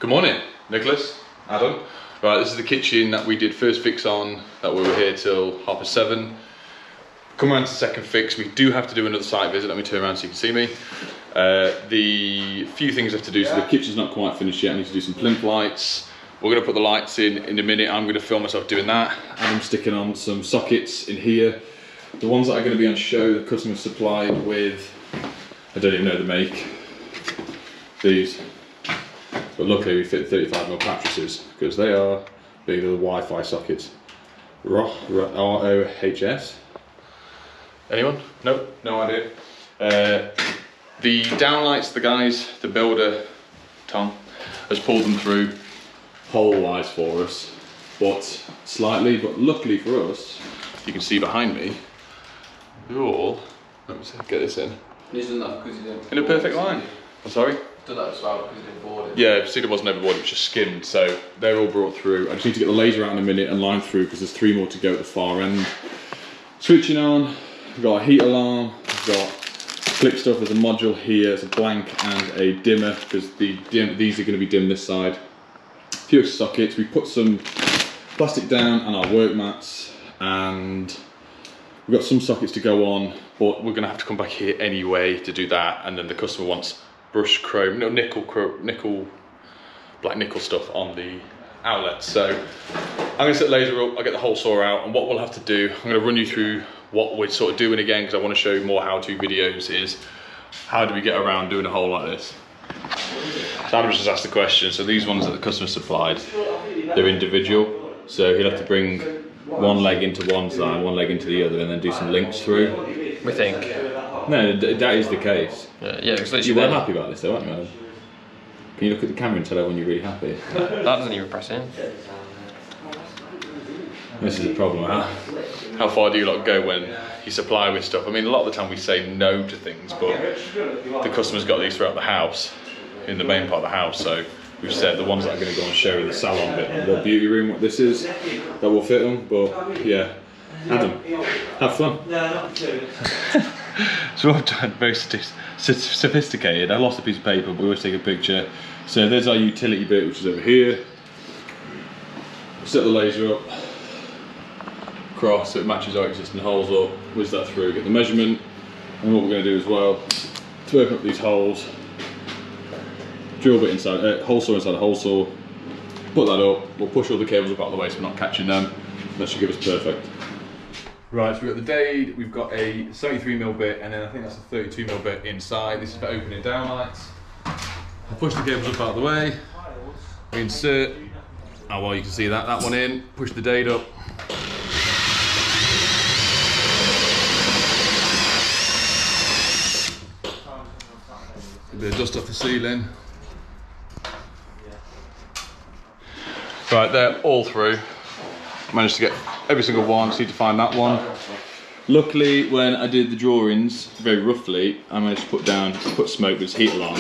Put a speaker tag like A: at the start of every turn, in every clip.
A: Good morning, Nicholas, Adam. Right, this is the kitchen that we did first fix on, that we were here till 7:30. Come around to the second fix. We do have to do another site visit. Let me turn around so you can see me. The few things I have to do, so the kitchen's not quite finished yet. I need to do some plinth lights. We're going to put the lights in a minute. I'm going to film myself doing that. And I'm sticking on some sockets in here. The ones that are going to be on show, the customer supplied with, I don't even know the make, these. But luckily we fit 35mm mattresses because they are big. They're the Wi-Fi sockets. ROHS. Anyone? No, no idea. The downlights, the builder, Tom, has pulled them through hole-wise for us, but slightly. But luckily for us, you can see behind me, they're all. Let me see, get this in.
B: He's done that because he didn't.
A: In a perfect line. I'm sorry.
B: Done that as well because he didn't board it.
A: Yeah, see, it wasn't overboard, it was just skimmed, so they're all brought through. I just need to get the laser out in a minute and line through because there's 3 more to go at the far end. Switching on, we've got a heat alarm, we've got clip stuff, there's a module here, there's a blank and a dimmer because these are going to be dim this side. A few extra sockets, we put some plastic down on our work mats and we've got some sockets to go on, but we're going to have to come back here anyway to do that, and then the customer wants brushed chrome, no, black nickel stuff on the outlet. So I'm going to set the laser up, I'll get the hole saw out, and what we'll have to do, I'm going to run you through what we're sort of doing again because I want to show you more how-to videos, is how do we get around doing a hole like this. So Adam just asked the question, so these ones that the customer supplied, they're individual, so he'll have to bring one leg into one side, one leg into the other, and then do some links through.
B: We think.
A: No, that is the case.
B: Yeah, it's literally.
A: You were happy about this though, aren't you, Adam? Can you look at the camera and tell everyone you're really happy?
B: That doesn't even press in.
A: This is a problem, huh? How far do you lot go when you supply with stuff? I mean, a lot of the time we say no to things, but the customer's got these throughout the house, in the main part of the house, so we've said the ones that are going to go and show in the salon bit, the beauty room, what this is, that will fit them, but yeah. Adam, have fun. No, not too. So I've done very sophisticated. I lost a piece of paper, but we always take a picture. So there's our utility bit, which is over here. Set the laser up, cross so it matches our existing holes up, whiz that through, get the measurement, and what we're going to do as well, to open up these holes, drill bit inside, hole saw inside a hole saw, put that up, we'll push all the cables up out of the way so we're not catching them. That should give us perfect. Right, so we've got the Dade, we've got a 73mm bit, and then I think that's a 32mm bit inside. This is for opening downlights. I'll push the cables up out of the way, we insert, oh well you can see that one in, push the Dade up. A bit of dust off the ceiling. Right, they're all through. Managed to get every single one, just need to find that one. Luckily, when I did the drawings, very roughly, I managed to put smoke with this heat alarm.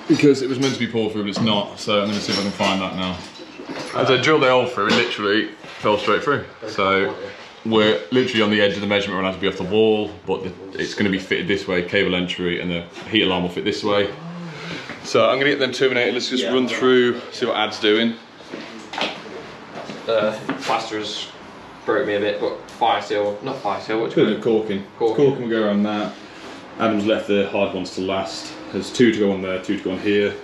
A: Because it was meant to be pulled through, but it's not, so I'm going to see if I can find that now. As I drilled the hole through, it literally fell straight through. So we're literally on the edge of the measurement, we're allowed to be off the wall, but it's going to be fitted this way, cable entry, and the heat alarm will fit this way. So I'm going to get them terminated, let's just run through, see what Ad's doing.
B: Plaster's broke me a bit, but fire seal, not fire seal, what's
A: it? Corking. Corking will go around that. Adam's left the hard ones to last. There's 2 to go on there, 2 to go on here.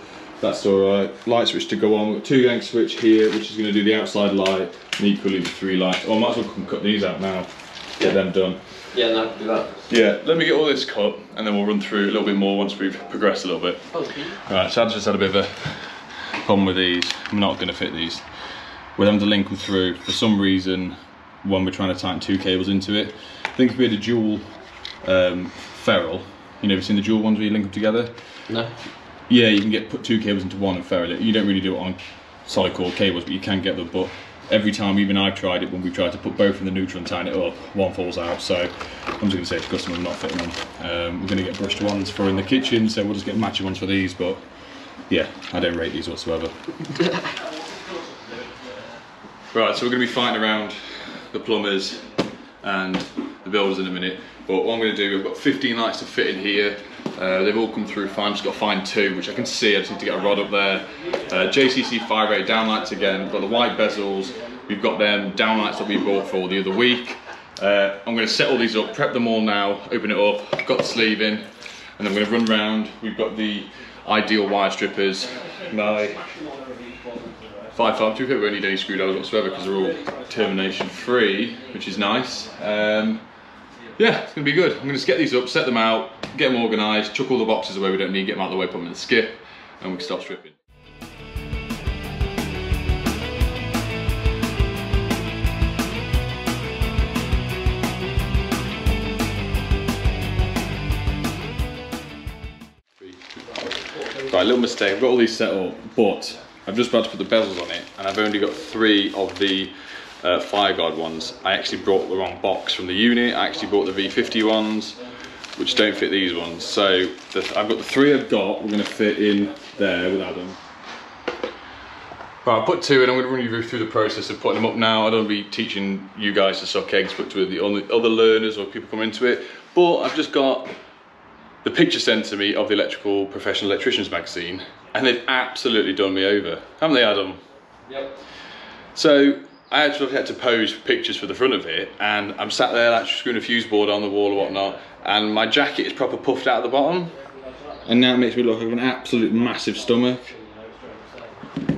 A: That's alright. Light switch to go on. We've got 2 gang switch here, which is going to do the outside light, and equally the 3 lights. Oh, I might as well cut these out now. Get them done.
B: Yeah, no, do that.
A: Yeah, let me get all this cut, and then we'll run through a little bit more once we've progressed a little bit. Alright, so Adam's just had a bit of a problem with these. I'm not going to fit these. We're having to link them through. For some reason, when we're trying to tighten 2 cables into it, I think if we had a dual ferrule, you know, have you seen the dual ones where you link them together?
B: No.
A: Yeah, you can put 2 cables into one and ferrule it. You don't really do it on solid core cables, but you can get them. But every time, even I've tried it, when we tried to put both in the neutral and tighten it up, one falls out. So I'm just going to say to the customer, I'm not fitting them. We're going to get brushed ones for in the kitchen, so we'll just get matching ones for these. But yeah, I don't rate these whatsoever. Right, so we're going to be fighting around the plumbers and the builders in a minute, but what I'm going to do, we've got 15 lights to fit in here, They've all come through fine. Just got to find 2, which I can see. I just need to get a rod up there. JCC 5A downlights again. We've got the white bezels. We've got them downlights that we bought for the other week. I'm going to set all these up, prep them all now, open it up. I've got the sleeve in, and then we're going to run round. We've got the ideal wire strippers. My 5.5, to be fair, we don't need any screwdrivers whatsoever because they're all termination free, which is nice. Yeah, it's going to be good. I'm going to just get these up, set them out, get them organised, chuck all the boxes away we don't need, get them out of the way, put them in the skip, and we can start stripping. Right, little mistake, I've got all these set up, but I'm just about to put the bezels on it, and I've only got 3 of the Fireguard ones. I actually brought the wrong box from the unit. I actually bought the V50 ones, which don't fit these ones. So I've got the 3 I've got, we're going to fit in there with Adam. Right, I'll put 2 in. I'm going to run you through the process of putting them up now. I don't want to be teaching you guys to suck eggs, but to the other learners or people come into it. But I've just got the picture sent to me of the Electrical Professional Electricians magazine, and they've absolutely done me over. Haven't they, Adam? Yep. So I actually had to pose pictures for the front of it, and I'm sat there like screwing a fuse board on the wall or whatnot, and my jacket is proper puffed out at the bottom, and now it makes me look like an absolute massive stomach,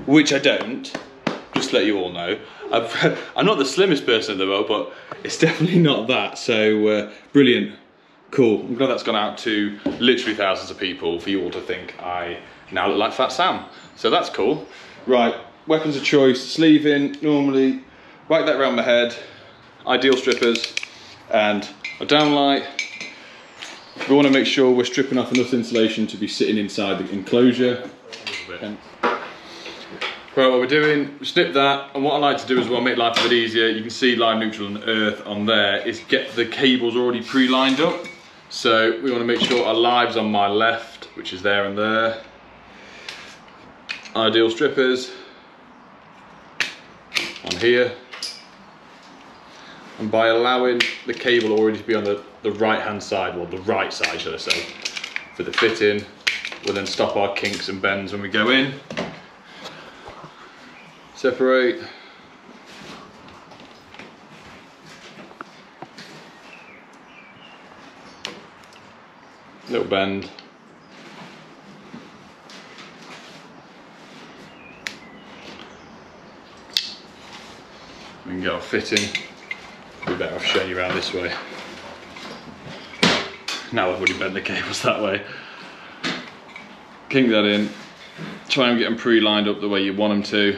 A: which I don't, just to let you all know. I'm not the slimmest person in the world, but it's definitely not that, so brilliant, cool. I'm glad that's gone out to literally thousands of people for you all to think I now look like Fat Sam, so that's cool. Right. Weapons of choice, sleeve in, normally, whack that around my head, ideal strippers, and a downlight. We want to make sure we're stripping off enough insulation to be sitting inside the enclosure. Right, what we're doing, we snip that, and what I like to do as well, make life a bit easier, you can see line, neutral and earth on there, is get the cables already pre-lined up. So we want to make sure our live's on my left, which is there and there. Ideal strippers on here, and by allowing the cable already to be on the right hand side, or the right side should I say, for the fitting, we'll then stop our kinks and bends when we go in. Separate. Little bend. We can get our fitting. Be better off showing you around this way. Now I've already bent the cables that way. Kink that in. Try and get them pre-lined up the way you want them to.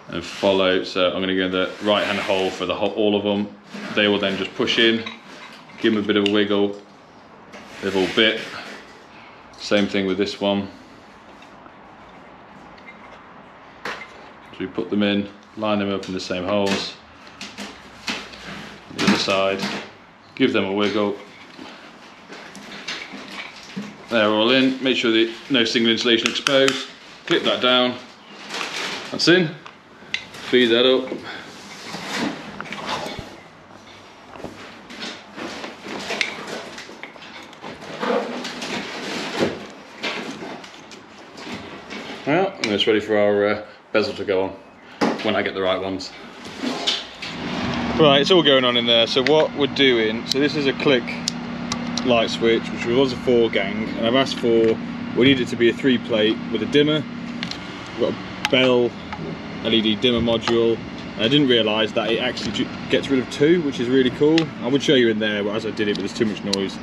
A: And follow. So I'm going to go in the right hand hole for all of them. They will then just push in. Give them a bit of a wiggle. They've all bit. Same thing with this one. So we put them in. Line them up in the same holes. The other side, give them a wiggle. They're all in. Make sure that no single insulation exposed. Clip that down. That's in. Feed that up. Well, and it's ready for our bezel to go on. When I get the right ones. Right, it's all going on in there. So what we're doing, so this is a click light switch, which was a 4-gang, and I've asked for, we need it to be a 3-plate with a dimmer. We've got a Bell LED dimmer module. I didn't realise that it actually gets rid of 2, which is really cool. I would show you in there as I did it, but there's too much noise.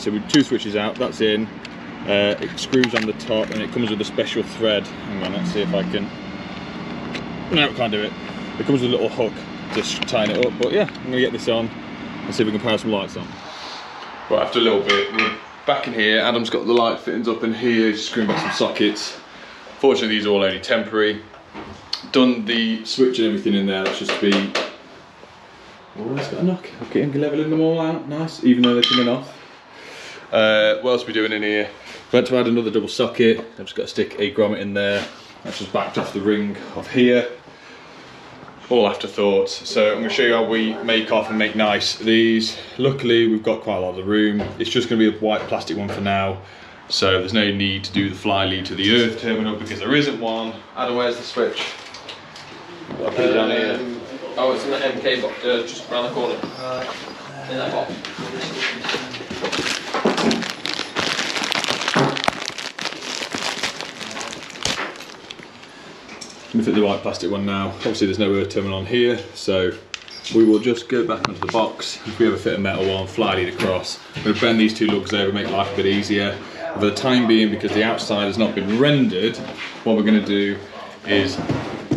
A: So with 2 switches out, that's in. It screws on the top, and it comes with a special thread. Hang on, let's see if I can. No, I can't do it. It comes with a little hook to tighten it up, but yeah, I'm gonna get this on and see if we can power some lights on. Right, after a little bit, we're back in here. Adam's got the light fittings up in here, just screwing back some sockets. Fortunately, these are all only temporary. Done the switch and everything in there, that's just be... Oh, it's got a knock. Okay, I'm leveling them all out, nice, even though they're coming off. What else are we doing in here? We've had to add another double socket. I've just got to stick a grommet in there. That's just backed off the ring of here. all afterthoughts. So I'm going to show you how we make off and make nice these. Luckily we've got quite a lot of the room. It's just going to be a white plastic one for now, so there's no need to do the fly lead to the earth terminal because there isn't one. Adam, where's the switch? I'll put it down here.
B: Oh, it's in the MK box, just around the corner. In that box.
A: I'm going to fit the white plastic one now. Obviously there's no earth terminal on here, so we will just go back onto the box. If we ever fit a metal one, fly lead across. I'm going to bend these two lugs over, make life a bit easier. For the time being, because the outside has not been rendered, what we're going to do is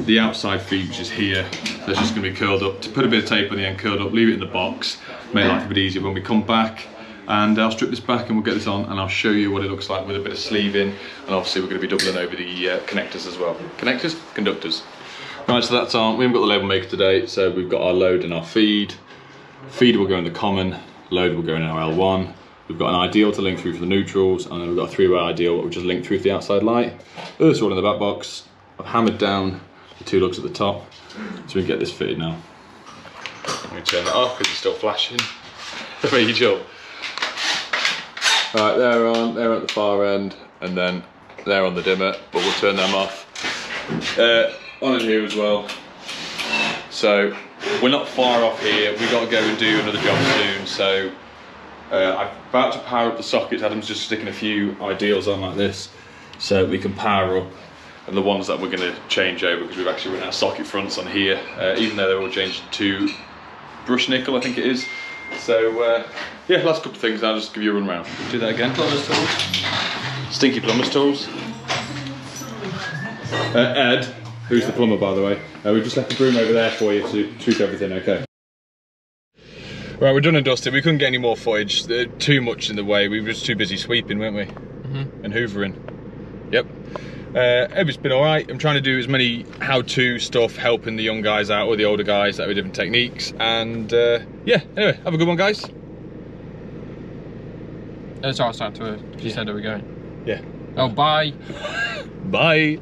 A: the outside feed, which is here, that's just going to be curled up. To put a bit of tape on the end, curled up, leave it in the box, make life a bit easier when we come back. And I'll strip this back and we'll get this on and I'll show you what it looks like with a bit of sleeving, and obviously we're going to be doubling over the connectors as well. Connectors? Conductors. Right, so that's on. We haven't got the label maker today, so we've got our load and our feed. Feed will go in the common, load will go in our L1. We've got an ideal to link through for the neutrals, and then we've got a three-way ideal which is linked through for the outside light. Earth's all in the back box. I've hammered down the two lugs at the top, so we can get this fitted now. Let me turn it off because it's still flashing. Rachel. Right, they're on, they're at the far end, and then they're on the dimmer, but we'll turn them off. On in here as well. So we're not far off here. We've got to go and do another job soon. So I'm about to power up the sockets. Adam's just sticking a few ideals on like this, so we can power up. And the ones that we're going to change over, because we've actually run our socket fronts on here, even though they're all changed to brushed nickel, I think it is. So yeah, last couple of things. I'll just give you a run round. Do that again. Plumber's tools. Stinky plumber's tools. Ed, who's the plumber by the way, we've just left the broom over there for you to treat everything okay. Right, we're done and dusted. We couldn't get any more footage. Too much in the way. We were just too busy sweeping, weren't we? And hoovering. Yep. It's been all right. I'm trying to do as many how-to stuff, helping the young guys out or the older guys that with different techniques. And yeah, anyway, have a good one, guys.
B: That's all I started to. You said, are we going?
A: Yeah.
B: Oh, bye.
A: Bye.